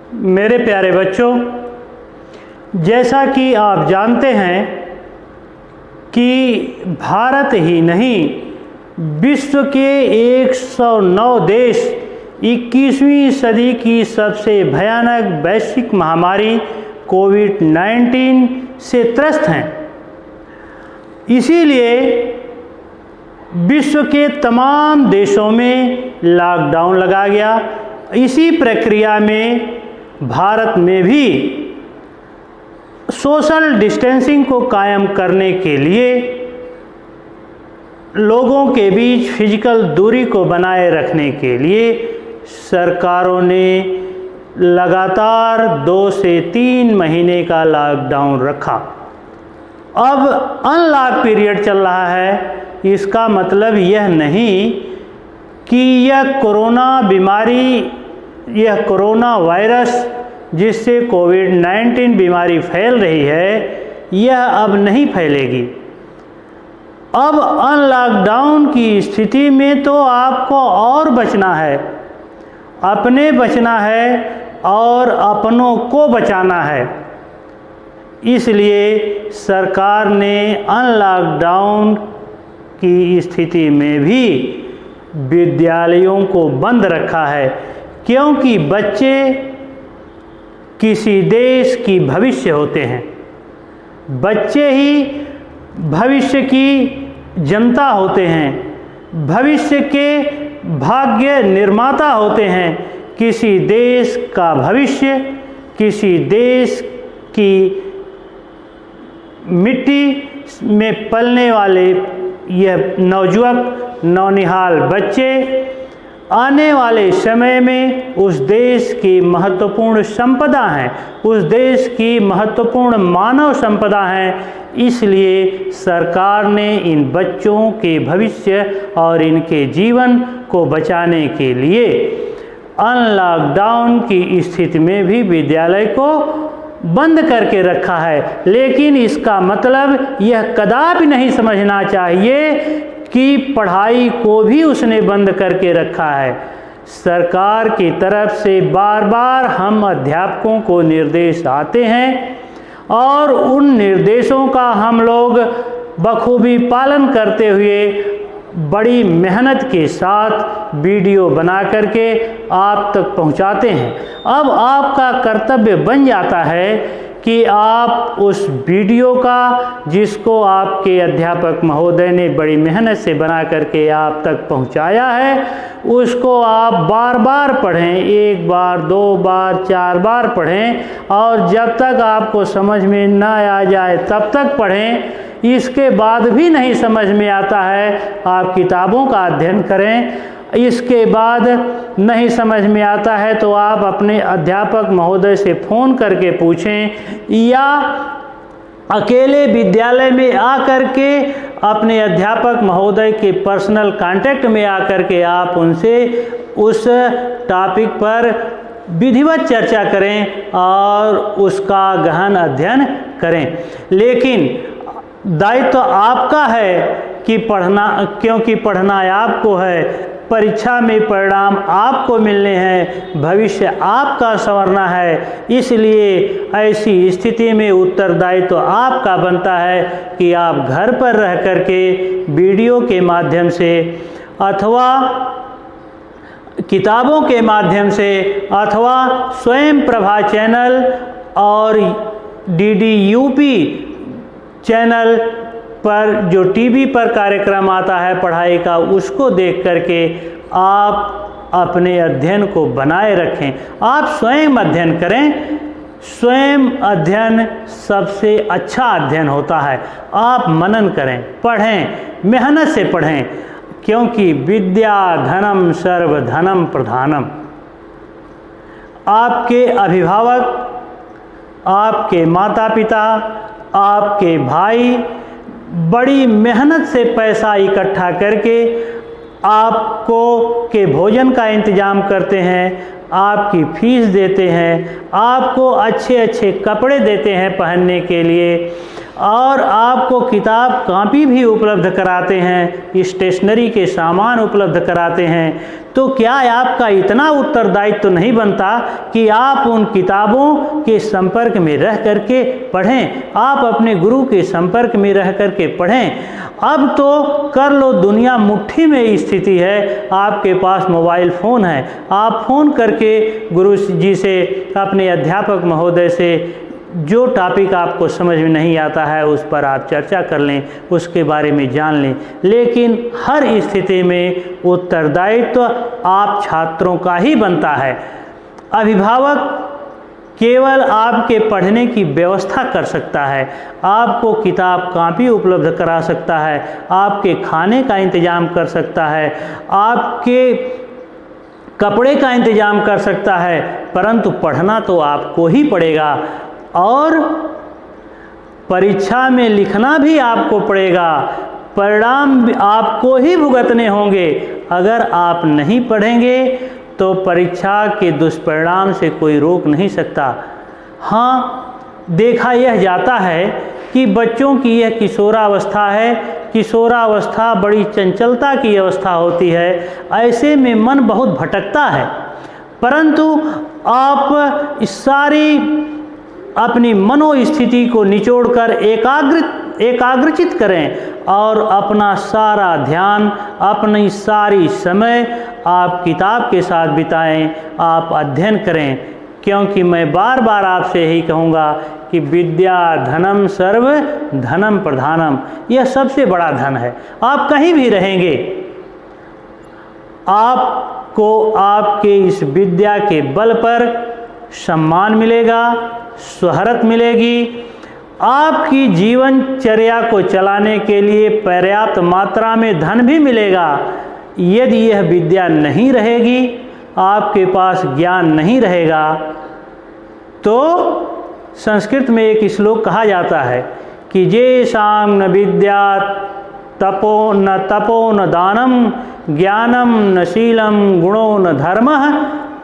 मेरे प्यारे बच्चों, जैसा कि आप जानते हैं कि भारत ही नहीं विश्व के 109 देश 21वीं सदी की सबसे भयानक वैश्विक महामारी कोविड-19 से त्रस्त हैं। इसीलिए विश्व के तमाम देशों में लॉकडाउन लगा गया। इसी प्रक्रिया में भारत में भी सोशल डिस्टेंसिंग को कायम करने के लिए लोगों के बीच फिजिकल दूरी को बनाए रखने के लिए सरकारों ने लगातार 2 से 3 महीने का लॉकडाउन रखा। अब अनलॉक पीरियड चल रहा है। इसका मतलब यह नहीं कि यह कोरोना बीमारी, यह कोरोना वायरस जिससे कोविड-19 बीमारी फैल रही है, यह अब नहीं फैलेगी। अब अनलॉकडाउन की स्थिति में तो आपको और बचना है, अपने बचना है और अपनों को बचाना है। इसलिए सरकार ने अनलॉकडाउन की स्थिति में भी विद्यालयों को बंद रखा है, क्योंकि बच्चे किसी देश की भविष्य होते हैं। बच्चे ही भविष्य की जनता होते हैं, भविष्य के भाग्य निर्माता होते हैं। किसी देश का भविष्य, किसी देश की मिट्टी में पलने वाले यह नवयुवक नौनिहाल बच्चे आने वाले समय में उस देश की महत्वपूर्ण संपदा हैं, उस देश की महत्वपूर्ण मानव संपदा हैं। इसलिए सरकार ने इन बच्चों के भविष्य और इनके जीवन को बचाने के लिए अनलॉकडाउन की स्थिति में भी विद्यालय को बंद करके रखा है। लेकिन इसका मतलब यह कदापि नहीं समझना चाहिए कि पढ़ाई को भी उसने बंद करके रखा है। सरकार की तरफ से बार बार हम अध्यापकों को निर्देश आते हैं और उन निर्देशों का हम लोग बखूबी पालन करते हुए बड़ी मेहनत के साथ वीडियो बना करके आप तक पहुंचाते हैं। अब आपका कर्तव्य बन जाता है कि आप उस वीडियो का, जिसको आपके अध्यापक महोदय ने बड़ी मेहनत से बना करके आप तक पहुंचाया है, उसको आप बार बार पढ़ें, 1 बार 2 बार 4 बार पढ़ें और जब तक आपको समझ में ना आ जाए तब तक पढ़ें। इसके बाद भी नहीं समझ में आता है, आप किताबों का अध्ययन करें। इसके बाद नहीं समझ में आता है तो आप अपने अध्यापक महोदय से फ़ोन करके पूछें या अकेले विद्यालय में आकर के अपने अध्यापक महोदय के पर्सनल कांटेक्ट में आकर के आप उनसे उस टॉपिक पर विधिवत चर्चा करें और उसका गहन अध्ययन करें। लेकिन दायित्व तो आपका है कि पढ़ना, क्योंकि पढ़ना आपको है, परीक्षा में परिणाम आपको मिलने हैं, भविष्य आपका संवरना है। इसलिए ऐसी स्थिति में उत्तरदायित्व तो आपका बनता है कि आप घर पर रह करके वीडियो के माध्यम से अथवा किताबों के माध्यम से अथवा स्वयं प्रभा चैनल और DDUP चैनल पर जो टीवी पर कार्यक्रम आता है पढ़ाई का, उसको देख करके आप अपने अध्ययन को बनाए रखें। आप स्वयं अध्ययन करें। स्वयं अध्ययन सबसे अच्छा अध्ययन होता है। आप मनन करें, पढ़ें, मेहनत से पढ़ें, क्योंकि विद्या धनम सर्वधनम प्रधानम। आपके अभिभावक, आपके माता पिता, आपके भाई बड़ी मेहनत से पैसा इकट्ठा करके आपको के भोजन का इंतजाम करते हैं, आपकी फीस देते हैं, आपको अच्छे अच्छे कपड़े देते हैं पहनने के लिए, और आपको किताब कॉपी भी उपलब्ध कराते हैं, स्टेशनरी के सामान उपलब्ध कराते हैं, तो क्या आपका इतना उत्तरदायित्व तो नहीं बनता कि आप उन किताबों के संपर्क में रह करके पढ़ें, आप अपने गुरु के संपर्क में रह करके पढ़ें। अब तो कर लो, दुनिया मुट्ठी में स्थिति है, आपके पास मोबाइल फ़ोन है, आप फ़ोन करके गुरु जी से, अपने अध्यापक महोदय से जो टॉपिक आपको समझ में नहीं आता है उस पर आप चर्चा कर लें, उसके बारे में जान लें। लेकिन हर स्थिति में उत्तरदायित्व आप छात्रों का ही बनता है। अभिभावक केवल आपके पढ़ने की व्यवस्था कर सकता है, आपको किताब कॉपी उपलब्ध करा सकता है, आपके खाने का इंतज़ाम कर सकता है, आपके कपड़े का इंतज़ाम कर सकता है, परंतु पढ़ना तो आपको ही पड़ेगा और परीक्षा में लिखना भी आपको पड़ेगा, परिणाम आपको ही भुगतने होंगे। अगर आप नहीं पढ़ेंगे तो परीक्षा के दुष्परिणाम से कोई रोक नहीं सकता। हाँ, देखा यह जाता है कि बच्चों की यह किशोरावस्था है, किशोरावस्था बड़ी चंचलता की अवस्था होती है, ऐसे में मन बहुत भटकता है, परंतु आप इस सारी अपनी मनोस्थिति को निचोड़कर एकाग्रचित करें और अपना सारा ध्यान, अपनी सारी समय आप किताब के साथ बिताएं, आप अध्ययन करें। क्योंकि मैं बार बार आपसे यही कहूँगा कि विद्या धनम सर्व धनम प्रधानम, यह सबसे बड़ा धन है। आप कहीं भी रहेंगे, आपको आपके इस विद्या के बल पर सम्मान मिलेगा, शोहरत मिलेगी, आपकी जीवनचर्या को चलाने के लिए पर्याप्त मात्रा में धन भी मिलेगा। यदि यह विद्या नहीं रहेगी, आपके पास ज्ञान नहीं रहेगा, तो संस्कृत में एक श्लोक कहा जाता है कि जे शाम न विद्या तपो न दानम ज्ञानम न शीलम गुणो न धर्मः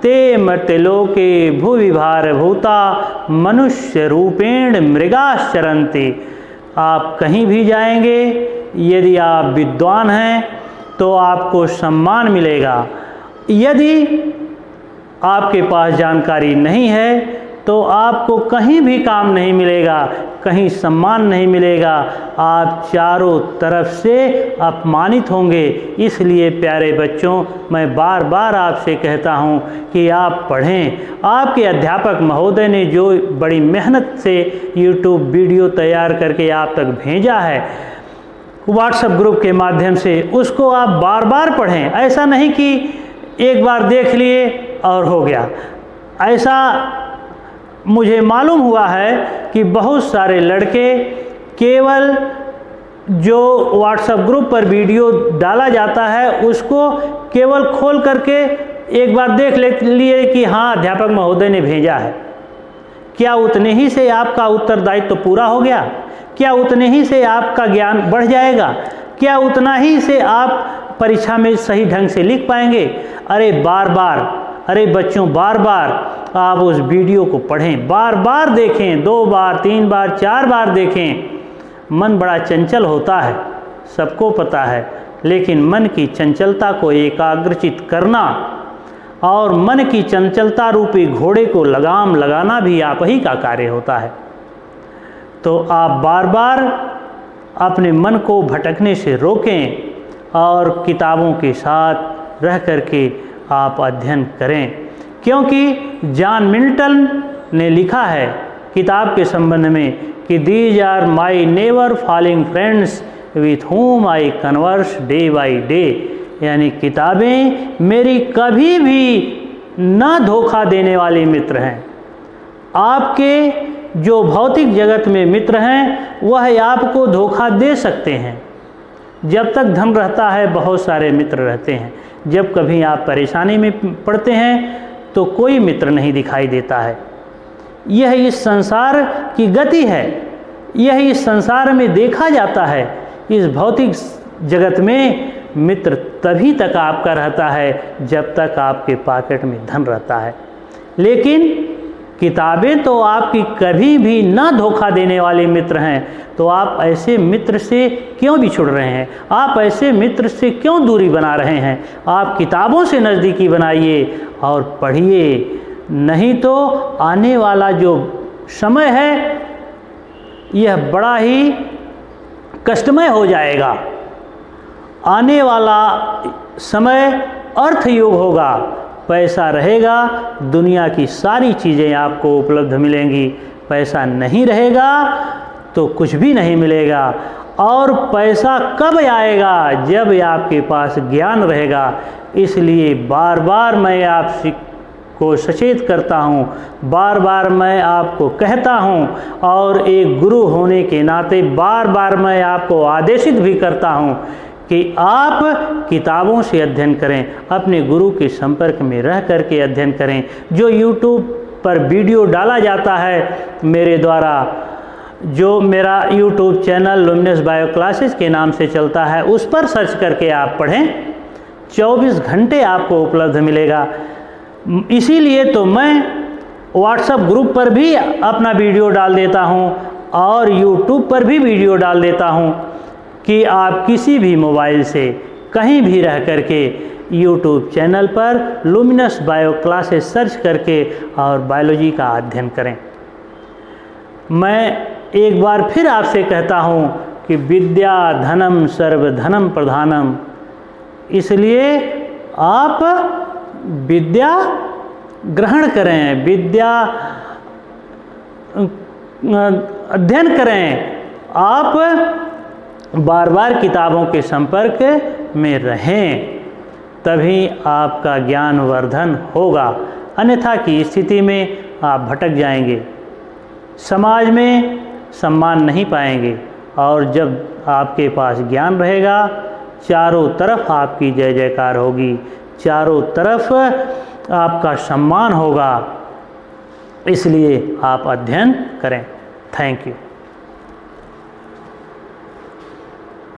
ते मर्त्यलोके भुवि भारभूता मनुष्य रूपेण मृगाश्चरन्ति। आप कहीं भी जाएंगे, यदि आप विद्वान हैं तो आपको सम्मान मिलेगा, यदि आपके पास जानकारी नहीं है तो आपको कहीं भी काम नहीं मिलेगा, कहीं सम्मान नहीं मिलेगा, आप चारों तरफ से अपमानित होंगे। इसलिए प्यारे बच्चों, मैं बार बार आपसे कहता हूँ कि आप पढ़ें। आपके अध्यापक महोदय ने जो बड़ी मेहनत से YouTube वीडियो तैयार करके आप तक भेजा है व्हाट्सएप ग्रुप के माध्यम से, उसको आप बार बार पढ़ें। ऐसा नहीं कि एक बार देख लिए और हो गया। ऐसा मुझे मालूम हुआ है कि बहुत सारे लड़के केवल जो व्हाट्सएप ग्रुप पर वीडियो डाला जाता है उसको केवल खोल करके एक बार देख लिए कि हाँ अध्यापक महोदय ने भेजा है। क्या उतने ही से आपका उत्तरदायित्व तो पूरा हो गया? क्या उतने ही से आपका ज्ञान बढ़ जाएगा? क्या उतना ही से आप परीक्षा में सही ढंग से लिख पाएंगे? अरे बच्चों, बार बार आप उस वीडियो को पढ़ें, बार बार देखें, 2 बार 3 बार 4 बार देखें। मन बड़ा चंचल होता है, सबको पता है, लेकिन मन की चंचलता को एकाग्रचित करना और मन की चंचलता रूपी घोड़े को लगाम लगाना भी आप ही का कार्य होता है। तो आप बार बार अपने मन को भटकने से रोकें और किताबों के साथ रह करके आप अध्ययन करें। क्योंकि जॉन मिल्टन ने लिखा है किताब के संबंध में कि these are my never falling friends with whom I converse day by day, यानी किताबें मेरी कभी भी न धोखा देने वाले मित्र हैं। आपके जो भौतिक जगत में मित्र हैं वह आपको धोखा दे सकते हैं। जब तक धन रहता है बहुत सारे मित्र रहते हैं, जब कभी आप परेशानी में पड़ते हैं तो कोई मित्र नहीं दिखाई देता है। यह इस संसार की गति है, यह इस संसार में देखा जाता है। इस भौतिक जगत में मित्र तभी तक आपका रहता है जब तक आपके पॉकेट में धन रहता है। लेकिन किताबें तो आपकी कभी भी ना धोखा देने वाले मित्र हैं, तो आप ऐसे मित्र से क्यों बिछुड़ रहे हैं? आप ऐसे मित्र से क्यों दूरी बना रहे हैं? आप किताबों से नज़दीकी बनाइए और पढ़िए, नहीं तो आने वाला जो समय है यह बड़ा ही कष्टमय हो जाएगा। आने वाला समय अर्थ युग होगा। पैसा रहेगा, दुनिया की सारी चीज़ें आपको उपलब्ध मिलेंगी। पैसा नहीं रहेगा तो कुछ भी नहीं मिलेगा। और पैसा कब आएगा? जब आपके पास ज्ञान रहेगा। इसलिए बार बार मैं आपसे को सचेत करता हूँ, बार बार मैं आपको कहता हूँ, और एक गुरु होने के नाते बार बार मैं आपको आदेशित भी करता हूँ कि आप किताबों से अध्ययन करें, अपने गुरु के संपर्क में रह करके अध्ययन करें। जो YouTube पर वीडियो डाला जाता है मेरे द्वारा, जो मेरा YouTube channel luminous bio classes के नाम से चलता है, उस पर सर्च करके आप पढ़ें। 24 घंटे आपको उपलब्ध मिलेगा। इसीलिए तो मैं WhatsApp ग्रुप पर भी अपना वीडियो डाल देता हूँ और YouTube पर भी वीडियो डाल देता हूँ कि आप किसी भी मोबाइल से कहीं भी रह करके YouTube चैनल पर लुमिनस बायो क्लासेस सर्च करके और बायोलॉजी का अध्ययन करें। मैं एक बार फिर आपसे कहता हूँ कि विद्या धनम सर्वधनम प्रधानम, इसलिए आप विद्या ग्रहण करें, विद्या अध्ययन करें। आप बार बार किताबों के संपर्क में रहें, तभी आपका ज्ञान वर्धन होगा। अन्यथा की स्थिति में आप भटक जाएंगे, समाज में सम्मान नहीं पाएंगे। और जब आपके पास ज्ञान रहेगा, चारों तरफ आपकी जय जयकार होगी, चारों तरफ आपका सम्मान होगा। इसलिए आप अध्ययन करें। Thank you.